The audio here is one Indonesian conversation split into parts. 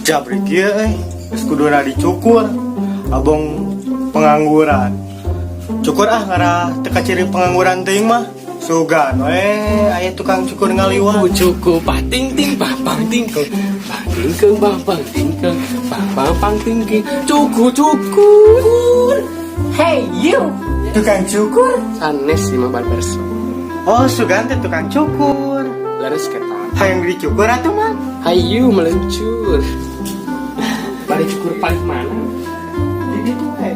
Jabrik ya geus kuduna dicukur. Abang pengangguran. Cukur ngarah teka ciri pengangguran teuing mah. Sugan aya tukang cukur ngaliwat. Cukup pating ting papang tingkeng patingkeng papang tingkeng papang pang tingkeng cukur. Hey you, Tukang cukur? Sanes sih mah barbershop. Oh, Sugan teh tukang cukur. Laras kata. Hayang dicukur atuh mah. Hayu meluncur. Bari cukur paling mana? Di ditu we.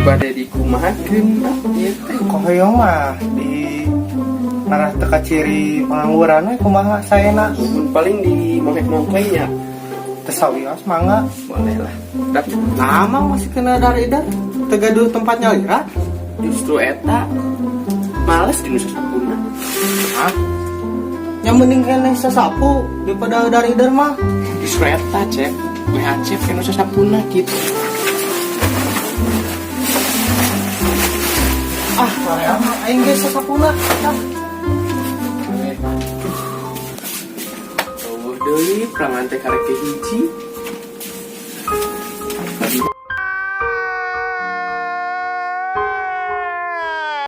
Bade dikumahakeun ieu teh. Kohoyong mah di arah teka ciri pengangguran we kumaha saena. Mun paling di mongek-mongkenya. Tesawios mangga. Boleh lah. Dap Nama masih kena dar-dar. Tegaduh tempatnya lirat. justru eta males di nusa sapuna. Hah? Yang mending kena sasapu daripada dar-dar mah. Justru eta cek WHC ke nusa sapuna gitu. Marea mah aing ge sasapuna. Deui perangan teh karek hiji.